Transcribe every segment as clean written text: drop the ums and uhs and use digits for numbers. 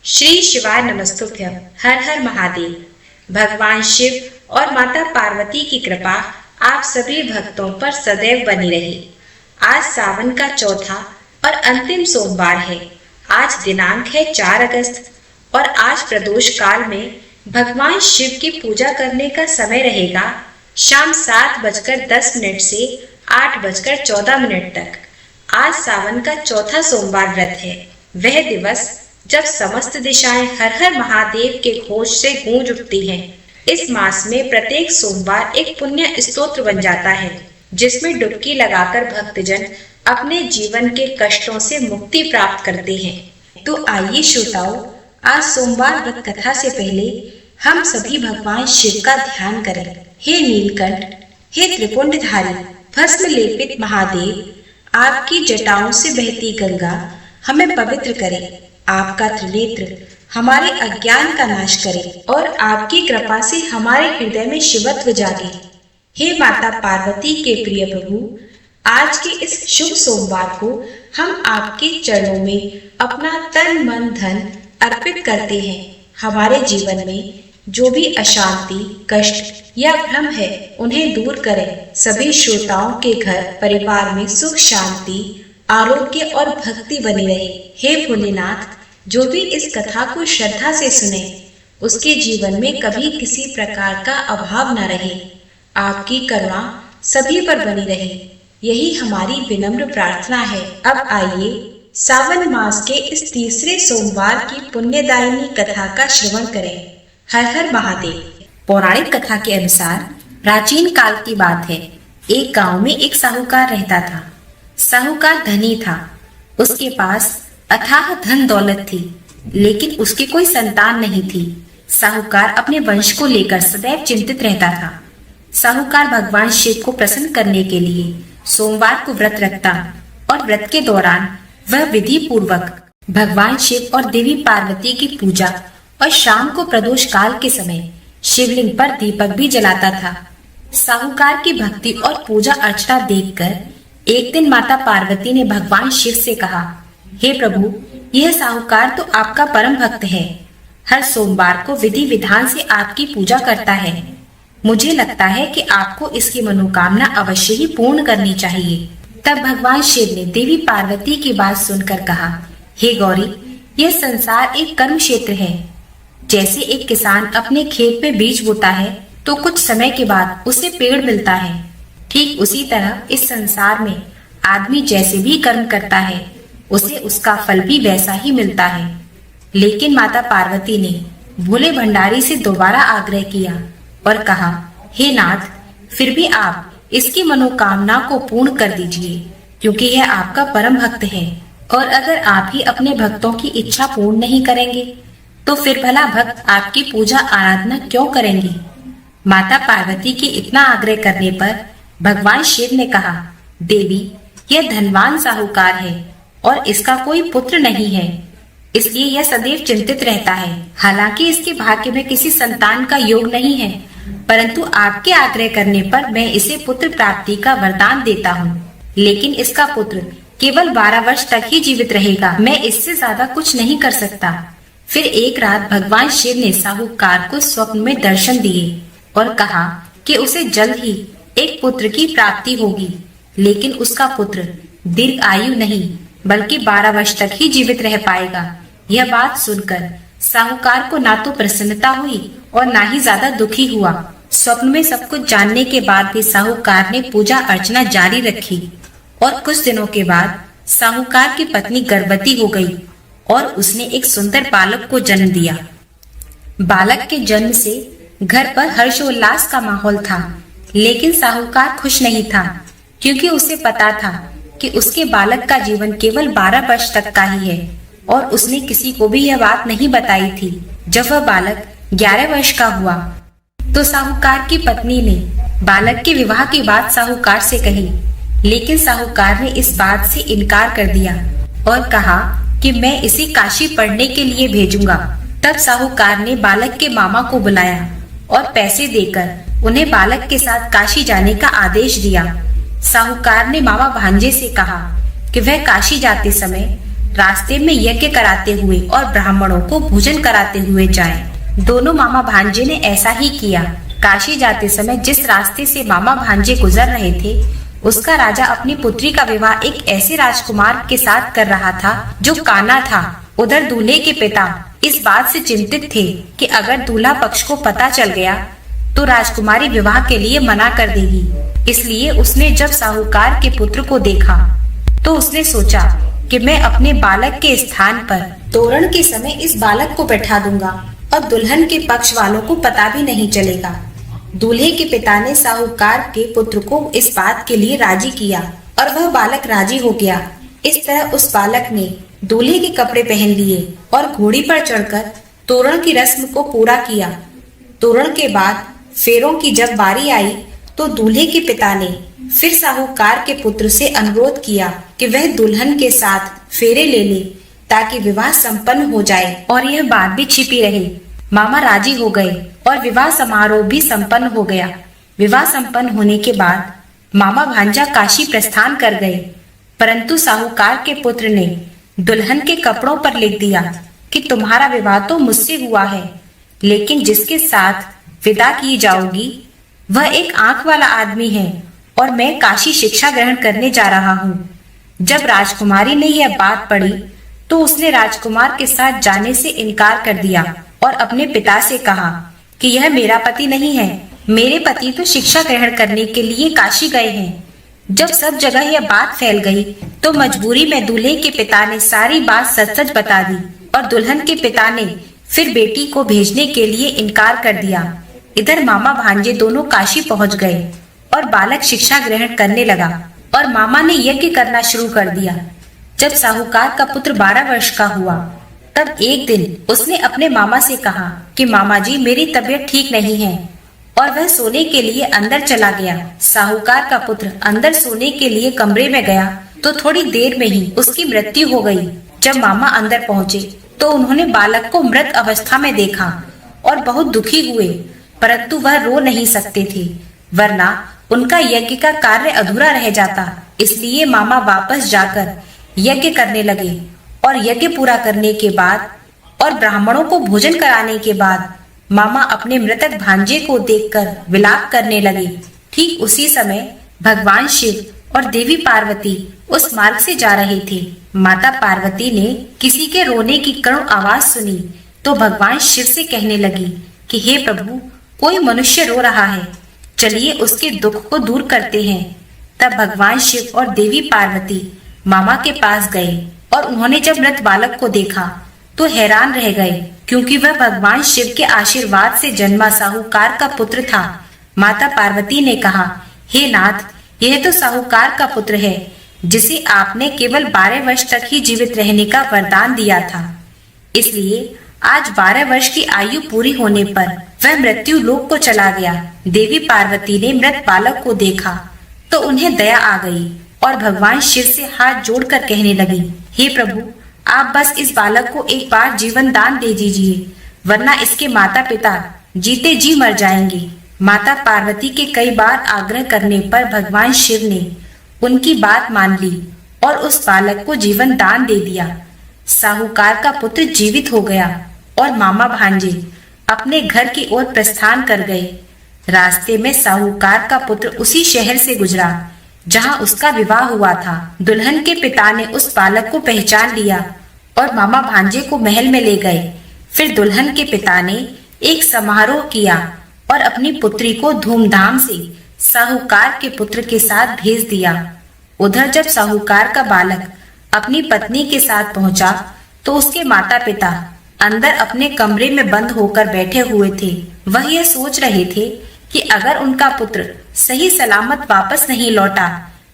श्री शिवाय नमस्तुभ्यं। हर हर महादेव। भगवान शिव और माता पार्वती की कृपा आप सभी भक्तों पर सदैव बनी रहे। आज सावन का चौथा और अंतिम सोमवार है। आज दिनांक है 4 अगस्त और आज प्रदोष काल में भगवान शिव की पूजा करने का समय रहेगा शाम 7:10 से 8:14 तक। आज सावन का चौथा सोमवार व्रत है। वह दिवस जब समस्त दिशाएं हर हर महादेव के घोष से गूंज उठती हैं। इस मास में प्रत्येक सोमवार एक पुण्य स्तोत्र बन जाता है जिसमें डुबकी लगाकर भक्तजन अपने जीवन के कष्टों से मुक्ति प्राप्त करते हैं। तो आइए श्रोताओं, आज सोमवार व्रत कथा से पहले हम सभी भगवान शिव का ध्यान करें। हे नीलकंठ, हे त्रिपुंडधारी, भस्म लेपित महादेव, आपकी जटाओं से बहती गंगा हमें पवित्र करे। आपका त्रिनेत्र हमारे अज्ञान का नाश करे और आपकी कृपा से हमारे हृदय में शिवत्व जागे। हे माता पार्वती के प्रिय प्रभु, आज के इस शुभ सोमवार को हम आपके चरणों में अपना तन मन धन अर्पित करते हैं। हमारे जीवन में जो भी अशांति, कष्ट या भ्रम है उन्हें दूर करें। सभी श्रोताओं के घर परिवार में सुख, शांति, आरोग्य और भक्ति बनी रहे। हे भोलेनाथ, जो भी इस कथा को श्रद्धा से सुने उसके जीवन में कभी किसी प्रकार का अभाव न रहे। आपकी करुणा सभी पर बनी रहे, यही हमारी विनम्र प्रार्थना है। अब आइए सावन मास के इस तीसरे सोमवार की पुण्यदायिनी कथा का श्रवण करें। हर हर महादेव। पौराणिक कथा के अनुसार प्राचीन काल की बात है। एक गांव में एक साहूकार रहता था। साहूकार धनी था। उसके पास अथाह धन दौलत थी, लेकिन उसकी कोई संतान नहीं थी। साहूकार अपने वंश को लेकर सदैव चिंतित रहता था। साहूकार भगवान शिव को प्रसन्न करने के लिए सोमवार को व्रत रखता और व्रत के दौरान वह विधि पूर्वक भगवान शिव और देवी पार्वती की पूजा और शाम को प्रदोष काल के समय शिवलिंग पर दीपक भी जलाता था। साहूकार की भक्ति और पूजा अर्चना देखकर एक दिन माता पार्वती ने भगवान शिव से कहा, हे प्रभु, यह साहूकार तो आपका परम भक्त है। हर सोमवार को विधि विधान से आपकी पूजा करता है। मुझे लगता है कि आपको इसकी मनोकामना अवश्य ही पूर्ण करनी चाहिए। तब भगवान शिव ने देवी पार्वती की बात सुनकर कहा, हे गौरी, यह संसार एक कर्म क्षेत्र है। जैसे एक किसान अपने खेत में बीज बोता है तो कुछ समय के बाद उसे पेड़ मिलता है, ठीक उसी तरह इस संसार में आदमी जैसे भी कर्म करता है उसे उसका फल भी वैसा ही मिलता है। लेकिन माता पार्वती ने भोले भंडारी से दोबारा आग्रह किया और कहा, हे नाथ, फिर भी आप इसकी मनोकामना को पूर्ण कर दीजिए, क्योंकि यह आपका परम भक्त है। और अगर आप ही अपने भक्तों की इच्छा पूर्ण नहीं करेंगे तो फिर भला भक्त आपकी पूजा आराधना क्यों करेंगे। माता पार्वती के इतना आग्रह करने पर भगवान शिव ने कहा, देवी, यह धनवान साहूकार है और इसका कोई पुत्र नहीं है, इसलिए यह सदैव चिंतित रहता है। हालांकि इसके भाग्य में किसी संतान का योग नहीं है, परंतु आपके आग्रह करने पर मैं इसे पुत्र प्राप्ति का वरदान देता हूँ। लेकिन इसका पुत्र केवल 12 वर्ष तक ही जीवित रहेगा। मैं इससे ज्यादा कुछ नहीं कर सकता। फिर एक रात भगवान शिव ने साहूकार को स्वप्न में दर्शन दिए और कहा कि उसे जल्द ही एक पुत्र की प्राप्ति होगी, लेकिन उसका पुत्र दीर्घ आयु नहीं बल्कि 12 वर्ष तक ही जीवित रह पाएगा। यह बात सुनकर साहूकार को ना तो प्रसन्नता हुई और ना ही ज्यादा दुखी हुआ। स्वप्न में सब कुछ जानने के बाद भी साहूकार ने पूजा अर्चना जारी रखी और कुछ दिनों के बाद साहूकार की पत्नी गर्भवती हो गई और उसने एक सुंदर बालक को जन्म दिया। बालक के जन्म से घर पर हर्षोल्लास का माहौल था, लेकिन साहूकार खुश नहीं था, क्योंकि उसे पता था कि उसके बालक का जीवन केवल 12 वर्ष तक का ही है और उसने किसी को भी यह बात नहीं बताई थी। जब वह बालक 11 वर्ष का हुआ तो साहूकार की पत्नी ने बालक के विवाह की बात साहूकार से कही, लेकिन साहूकार ने इस बात से इनकार कर दिया और कहा कि मैं इसे काशी पढ़ने के लिए भेजूंगा। तब साहूकार ने बालक के मामा को बुलाया और पैसे देकर उन्हें बालक के साथ काशी जाने का आदेश दिया। साहूकार ने मामा भांजे से कहा कि वह काशी जाते समय रास्ते में यज्ञ कराते हुए और ब्राह्मणों को भोजन कराते हुए जाएं। दोनों मामा भांजे ने ऐसा ही किया। काशी जाते समय जिस रास्ते से मामा भांजे गुजर रहे थे, उसका राजा अपनी पुत्री का विवाह एक ऐसे राजकुमार के साथ कर रहा था जो काना था। उधर दूल्हे के पिता इस बात से चिंतित थे कि अगर दूल्हा पक्ष को पता चल गया तो राजकुमारी विवाह के लिए मना कर देगी। इसलिए उसने जब साहूकार के पुत्र को देखा तो उसने सोचा कि मैं अपने बालक के स्थान पर तोरण के समय इस बालक को बैठा दूंगा और दुल्हन के पक्ष वालों को पता भी नहीं चलेगा। दूल्हे के पिता ने साहूकार के पुत्र को इस बात के लिए राजी किया और वह बालक राजी हो गया। इस तरह उस बालक ने दूल्हे के कपड़े पहन लिए और घोड़ी पर चढ़कर तोरण की रस्म को पूरा किया। तोरण के बाद फेरों की जब बारी आई तो दूल्हे के पिता ने फिर साहूकार के पुत्र से अनुरोध किया कि वह दुल्हन के साथ फेरे ले ले ताकि विवाह संपन्न हो जाए और यह बात भी छिपी रहे। मामा राजी हो गए और विवाह समारोह भी संपन्न हो गया। विवाह संपन्न होने के बाद मामा भांजा काशी प्रस्थान कर गए, परंतु साहूकार के पुत्र ने दुल्हन के कपड़ों पर लिख दिया कि तुम्हारा विवाह तो मुझसे हुआ है, लेकिन जिसके साथ विदा की जाओगी वह एक आंख वाला आदमी है और मैं काशी शिक्षा ग्रहण करने जा रहा हूँ। जब राजकुमारी ने यह बात पढ़ी तो उसने राजकुमार के साथ जाने से इनकार कर दिया और अपने पिता से कहा कि यह मेरा पति नहीं है, मेरे पति तो शिक्षा ग्रहण करने के लिए काशी गए हैं। जब सब जगह यह बात फैल गई तो मजबूरी में दूल्हे के पिता ने सारी बात सच सच बता दी और दुल्हन के पिता ने फिर बेटी को भेजने के लिए इनकार कर दिया। इधर मामा भांजे दोनों काशी पहुंच गए और बालक शिक्षा ग्रहण करने लगा और मामा ने यज्ञ करना शुरू कर दिया। जब साहूकार का पुत्र 12 वर्ष का हुआ तब एक दिन उसने अपने मामा से कहा कि मामा जी मेरी तबीयत ठीक नहीं है और वह सोने के लिए अंदर चला गया। साहूकार का पुत्र अंदर सोने के लिए कमरे में गया तो थोड़ी देर में ही उसकी मृत्यु हो गई। जब मामा अंदर पहुंचे तो उन्होंने बालक को मृत अवस्था में देखा और बहुत दुखी हुए, परंतु वह रो नहीं सकते थे वरना उनका यज्ञ का कार्य अधूरा रह जाता। इसलिए मामा वापस जाकर यज्ञ करने लगे और यज्ञ पूरा करने के बाद और ब्राह्मणों को भोजन कराने के बाद मामा अपने मृतक भांजे को देखकर विलाप करने लगे। ठीक उसी समय भगवान शिव और देवी पार्वती उस मार्ग से जा रहे थे। माता पार्वती ने किसी के रोने की करुण आवाज सुनी तो भगवान शिव से कहने लगी कि हे प्रभु, कोई मनुष्य रो रहा है, चलिए उसके दुख को दूर करते हैं। तब भगवान शिव और देवी पार्वती मामा के पास गए और उन्होंने जब मृत बालक को देखा तो हैरान रह गए, क्योंकि वह भगवान शिव के आशीर्वाद से जन्मा साहूकार का पुत्र था। माता पार्वती ने कहा, हे नाथ, यह तो साहूकार का पुत्र है जिसे आपने केवल 12 वर्ष तक ही जीवित रहने का वरदान दिया था। इसलिए आज 12 वर्ष की आयु पूरी होने पर वह मृत्यु लोक को चला गया। देवी पार्वती ने मृत बालक को देखा तो उन्हें दया आ गई और भगवान शिव से हाथ जोड़कर कहने लगी, हे प्रभु, आप बस इस बालक को एक बार जीवन दान दे दीजिए, वरना इसके माता पिता जीते जी मर जाएंगे। माता पार्वती के कई बार आग्रह करने पर भगवान शिव ने उनकी बात मान ली और उस बालक को जीवन दान दे दिया। साहूकार का पुत्र जीवित हो गया और मामा भांजे अपने घर की ओर प्रस्थान कर गए। रास्ते में साहूकार का पुत्र उसी शहर से गुजरा जहां उसका विवाह हुआ था। दुल्हन के पिता ने उस बालक को पहचान लिया और मामा भांजे को महल में ले गए। फिर दुल्हन के पिता ने एक समारोह किया और अपनी पुत्री को धूमधाम से साहूकार के पुत्र के साथ भेज दिया। उधर जब साहूकार का बालक अपनी पत्नी के साथ पहुंचा तो उसके माता पिता अंदर अपने कमरे में बंद होकर बैठे हुए थे। वह यह सोच रहे थे कि अगर उनका पुत्र सही सलामत वापस नहीं लौटा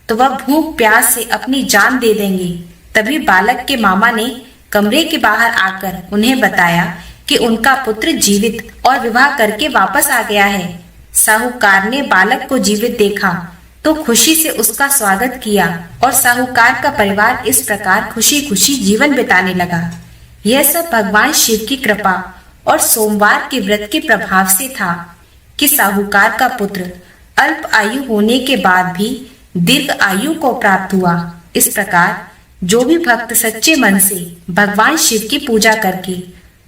तो वह भूख प्यास से अपनी जान दे देंगे। तभी बालक के मामा ने कमरे के बाहर आकर उन्हें बताया कि उनका पुत्र जीवित और विवाह करके वापस आ गया है। साहूकार ने बालक को जीवित देखा तो खुशी से उसका स्वागत किया और साहूकार का परिवार इस प्रकार खुशी खुशी जीवन बिताने लगा। यह सब भगवान शिव की कृपा और सोमवार के व्रत के प्रभाव से था कि साहूकार का पुत्र अल्प आयु होने के बाद भी दीर्घ आयु को प्राप्त हुआ। इस प्रकार जो भी भक्त सच्चे मन से भगवान शिव की पूजा करके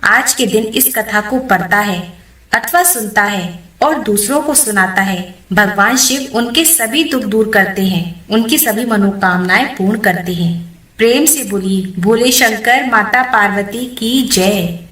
आज के दिन इस कथा को पढ़ता है अथवा सुनता है और दूसरों को सुनाता है, भगवान शिव उनके सभी दुख दूर करते हैं, उनकी सभी मनोकामनाएं पूर्ण करते हैं। प्रेम से बोलिए भोले शंकर माता पार्वती की जय।